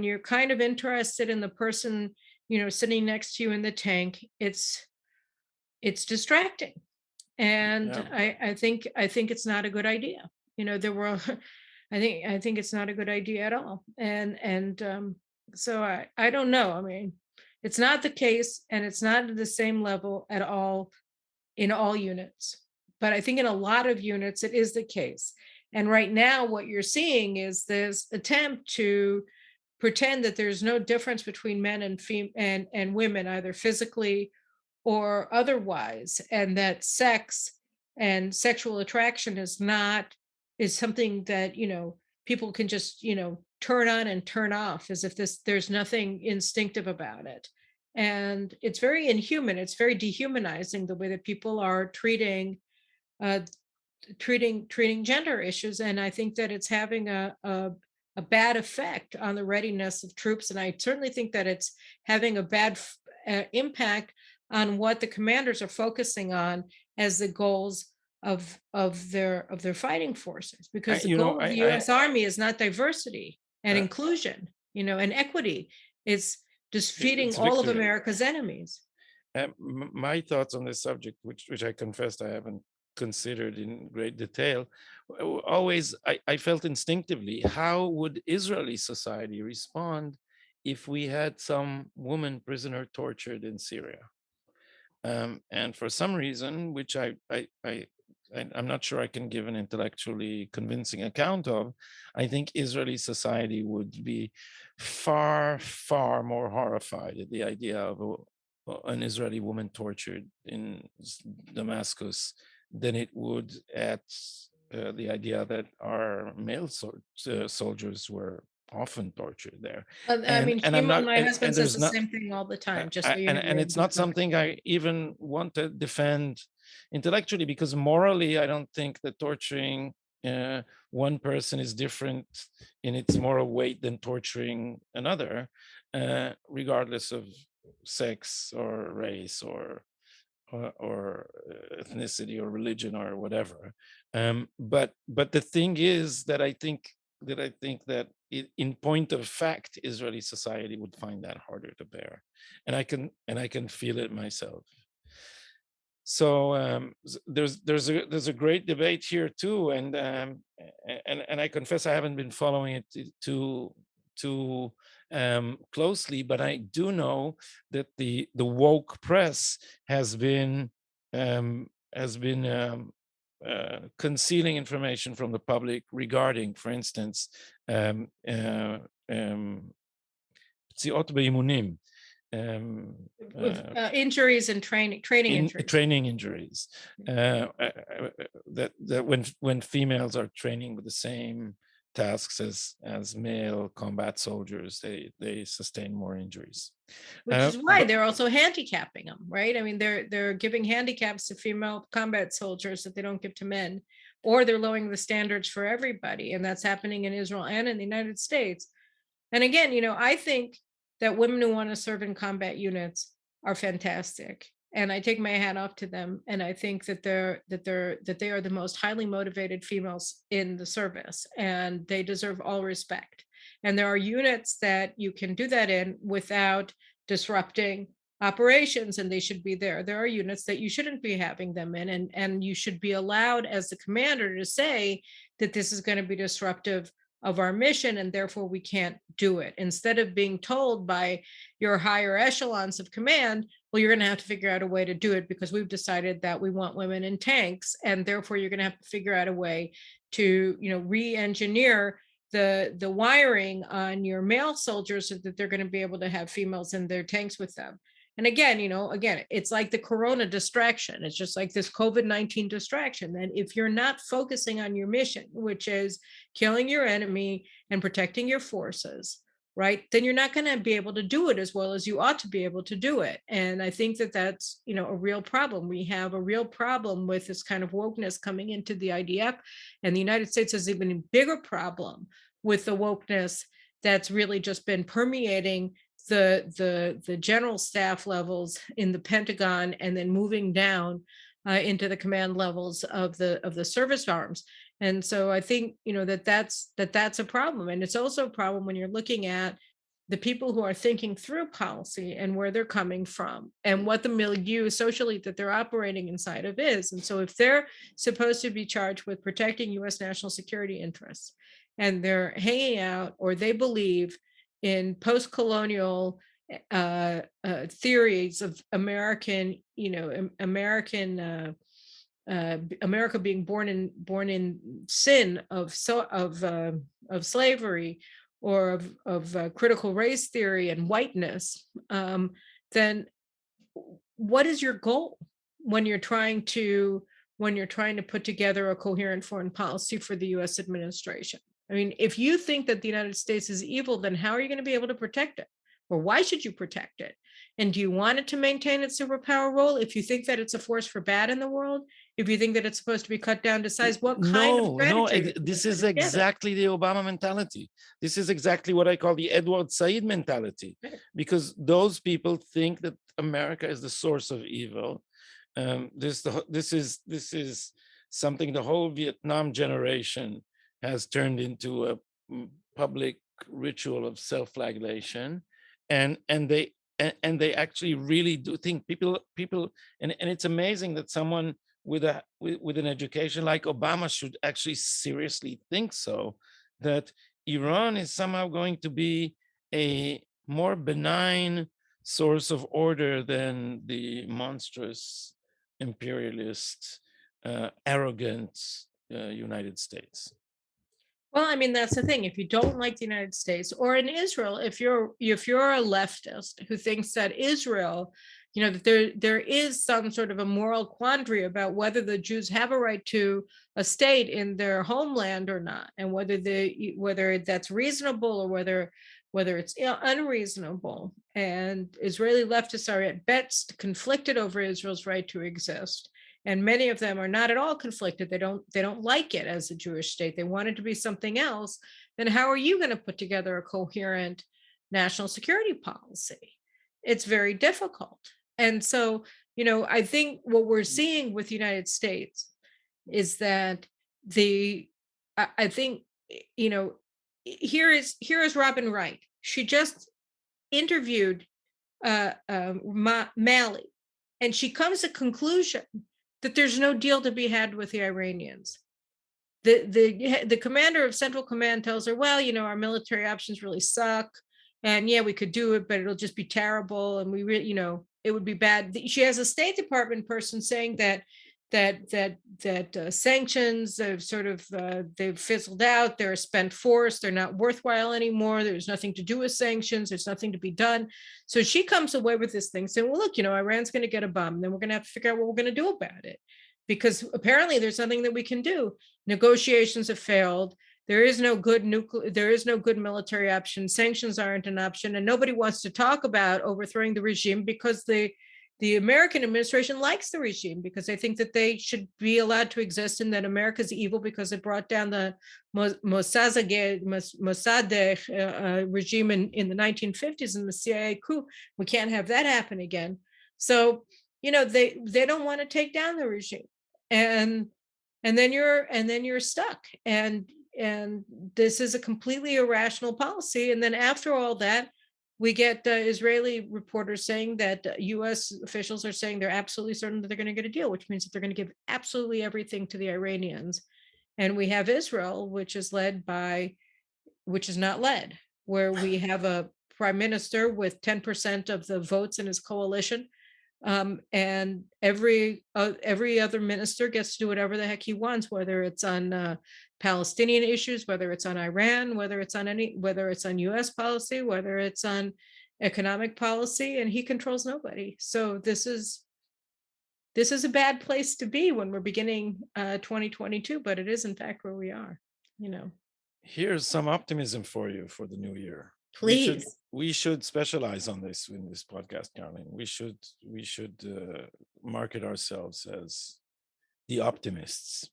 you're kind of interested in the person sitting next to you in the tank, it's distracting. And Yeah. I think it's not a good idea. There were I think it's not a good idea at all. And so I don't know. I mean, it's not the case, and it's not at the same level at all in all units. But I think in a lot of units it is the case. And right now what you're seeing is this attempt to pretend that there's no difference between men and women, either physically or otherwise, and that sex and sexual attraction is something that people can just turn on and turn off, as if there's nothing instinctive about it. And it's very inhuman, it's very dehumanizing the way that people are uh, treating gender issues. And I think that it's having a bad effect on the readiness of troops, and I certainly think that it's having a bad impact on what the commanders are focusing on as the goals of their fighting forces, because the you know, goal of the US Army is not diversity and inclusion, and equity. It's defeating it's all of victory. America's enemies. My thoughts on this subject, which I confessed I haven't considered in great detail, always I felt instinctively, how would Israeli society respond if we had some woman prisoner tortured in Syria? And for some reason, which I'm not sure I can give an intellectually convincing account of, I think Israeli society would be far, far more horrified at the idea of an Israeli woman tortured in Damascus than it would at the idea that our male soldiers were often tortured there. I And mean, I'm Shimon, not, my husband and says there's the not, same thing all the time, just so you know. and it's not something I even want to defend intellectually, because morally, I don't think that torturing one person is different in its moral weight than torturing another, regardless of sex or race or ethnicity or religion or whatever. But the thing is that I think that in point of fact, Israeli society would find that harder to bear, and I can feel it myself. So there's a great debate here too, and I confess I haven't been following it too closely, but I do know that the woke press has been concealing information from the public regarding, for instance, פציעות באימונים, With injuries and training in injuries. training injuries, that when females are training with the same tasks as male combat soldiers, they sustain more injuries. Which is why But they're also handicapping them, right? I mean, they're giving handicaps to female combat soldiers that they don't give to men, or they're lowering the standards for everybody, and that's happening in Israel and in the United States. And again, I think that women who want to serve in combat units are fantastic. And I take my hat off to them. And I think that they are the most highly motivated females in the service, and they deserve all respect. And there are units that you can do that in without disrupting operations, and they should be there. There are units that you shouldn't be having them in, and you should be allowed as the commander to say that this is going to be disruptive of our mission, and therefore we can't do it, instead of being told by your higher echelons of command, well, you're going to have to figure out a way to do it because we've decided that we want women in tanks, and therefore you're going to have to figure out a way to re-engineer the wiring on your male soldiers so that they're going to be able to have females in their tanks with them. And again, it's like the corona distraction. It's just like this COVID-19 distraction, that if you're not focusing on your mission, which is killing your enemy and protecting your forces, right, then you're not going to be able to do it as well as you ought to be able to do it. And I think that that's, a real problem. We have a real problem with this kind of wokeness coming into the IDF, and the United States has even a bigger problem with the wokeness that's really just been permeating the general staff levels in the Pentagon, and then moving down into the command levels of the service arms. And so I think that's a problem, and it's also a problem when you're looking at the people who are thinking through policy and where they're coming from and what the milieu socially that they're operating inside of is. And so if they're supposed to be charged with protecting U.S. national security interests, and they're hanging out, or they believe in post-colonial theories of American, America being born in sin of slavery, or of critical race theory and whiteness, then what is your goal when you're trying to put together a coherent foreign policy for the U.S. administration? I mean, if you think that the United States is evil, then how are you going to be able to protect it? or why should you protect it? And do you want it to maintain its superpower role? If you think that it's a force for bad in the world, if you think that it's supposed to be cut down to size, what kind of strategy? This is exactly the Obama mentality. This is exactly what I call the Edward Said mentality, because those people think that America is the source of evil. This is something the whole Vietnam generation has turned into a public ritual of self-flagellation, and they actually really do think people and it's amazing that someone with an education like Obama should actually seriously think so, that Iran is somehow going to be a more benign source of order than the monstrous imperialist arrogant United States. Well, I mean, that's the thing. If you don't like the United States, or in Israel, if you're a leftist who thinks that Israel, that there is some sort of a moral quandary about whether the Jews have a right to a state in their homeland or not, and whether that's reasonable or whether it's unreasonable. And Israeli leftists are at best conflicted over Israel's right to exist. And many of them are not at all conflicted. They don't like it as a Jewish state. They want it to be something else. Then how are you going to put together a coherent national security policy? It's very difficult. And so, I think what we're seeing with the United States is that I think, here is Robin Wright. She just interviewed Malley, and she comes to the conclusion that there's no deal to be had with the Iranians. The commander of Central Command tells her, well, our military options really suck, and yeah, we could do it, but it'll just be terrible, and we really, it would be bad. She has a State Department person saying that sanctions have they've fizzled out. They're a spent force. They're not worthwhile anymore. There's nothing to do with sanctions. There's nothing to be done. So she comes away with this thing saying, well, look, Iran's going to get a bomb, and then we're going to have to figure out what we're going to do about it, because apparently there's nothing that we can do. Negotiations have failed. There is no good military option. Sanctions aren't an option, and nobody wants to talk about overthrowing the regime because the American administration likes the regime, because they think that they should be allowed to exist, and that America's evil because it brought down the Mossadegh regime in the 1950s and the CIA coup. We can't have that happen again. So, they don't want to take down the regime, and then you're stuck. And this is a completely irrational policy. And then after all that, we get Israeli reporters saying that U.S. officials are saying they're absolutely certain that they're going to get a deal, which means that they're going to give absolutely everything to the Iranians. And we have Israel, which is not led, where we have a prime minister with 10% of the votes in his coalition. And every other minister gets to do whatever the heck he wants, whether it's on Palestinian issues, whether it's on Iran, whether it's on U.S. policy, whether it's on economic policy, and he controls nobody. So this is a bad place to be when we're beginning 2022, but it is in fact where we are. Here's some optimism for you for the new year. Please. We should specialize on this in this podcast, Caroline. We should market ourselves as the optimists.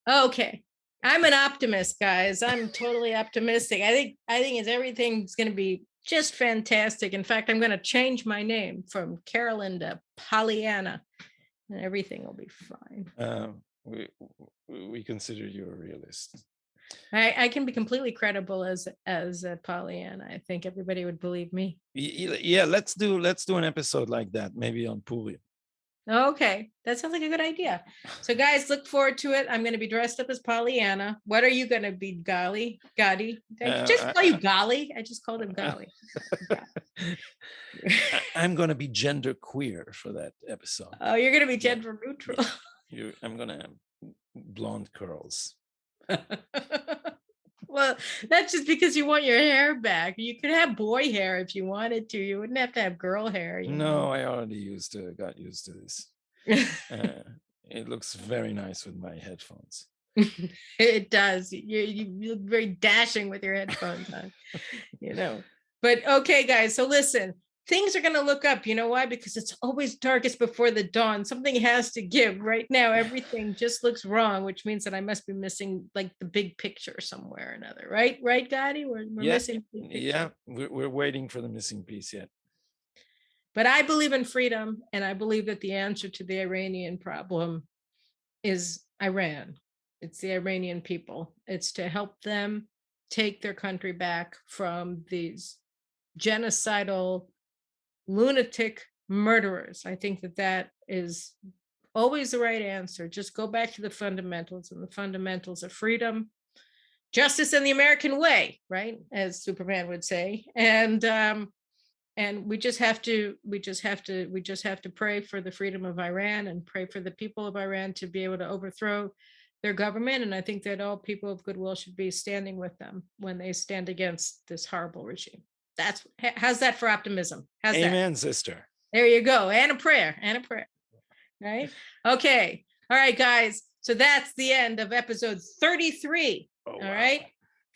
Okay, I'm an optimist, guys. I'm totally optimistic. I think everything's going to be just fantastic. In fact, I'm going to change my name from Carolyn to Pollyanna, and everything will be fine. We consider you a realist. I can be completely credible as a Pollyanna. I think everybody would believe me. Yeah, let's do an episode like that, maybe on Purim. Okay, that sounds like a good idea. So guys, look forward to it. I'm going to be dressed up as Pollyanna. What are you going to be, Gadi? Did I just call you Gali? I just called him Gali. I'm going to be gender queer for that episode. Oh, you're going to be gender neutral. I'm going to have blonde curls. Well, that's just because you want your hair back. You could have boy hair if you wanted to. You wouldn't have to have girl hair. No, I already got used to this. It looks very nice with my headphones. It does. You look very dashing with your headphones on. But okay, guys, so listen, things are going to look up. You know why? Because it's always darkest before the dawn. Something has to give. Right now, everything just looks wrong, which means that I must be missing like the big picture somewhere or another. Right? Right, Gadi? We're Yeah, missing the big picture. yeah, we're waiting for the missing piece yet. But I believe in freedom, and I believe that the answer to the Iranian problem is Iran. It's the Iranian people. It's to help them take their country back from these genocidal, lunatic murderers. I think that that is always the right answer. Just go back to the fundamentals, and the fundamentals of freedom, justice, and the American way, right? As Superman would say. And we just have to pray for the freedom of Iran and pray for the people of Iran to be able to overthrow their government. And I think that all people of goodwill should be standing with them when they stand against this horrible regime. How's that for optimism? How's that? Amen, sister. There you go. And a prayer. Right? Okay. All right, guys. So that's the end of episode 33. Oh, all wow. right.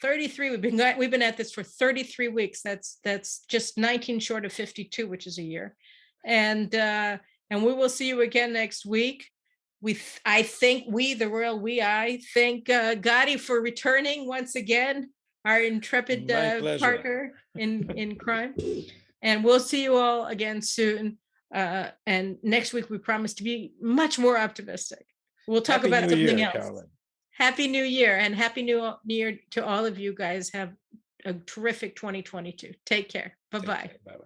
33. We've been at this for 33 weeks. That's just 19 short of 52, which is a year. And we will see you again next week. I thank Gadi for returning once again, our intrepid partner in crime. And we'll see you all again soon. And next week we promise to be much more optimistic. We'll talk Happy about New something Year, else. Caroline. Happy New Year, and Happy New Year to all of you guys. Have a terrific 2022. Take care. Bye-bye. Bye-bye.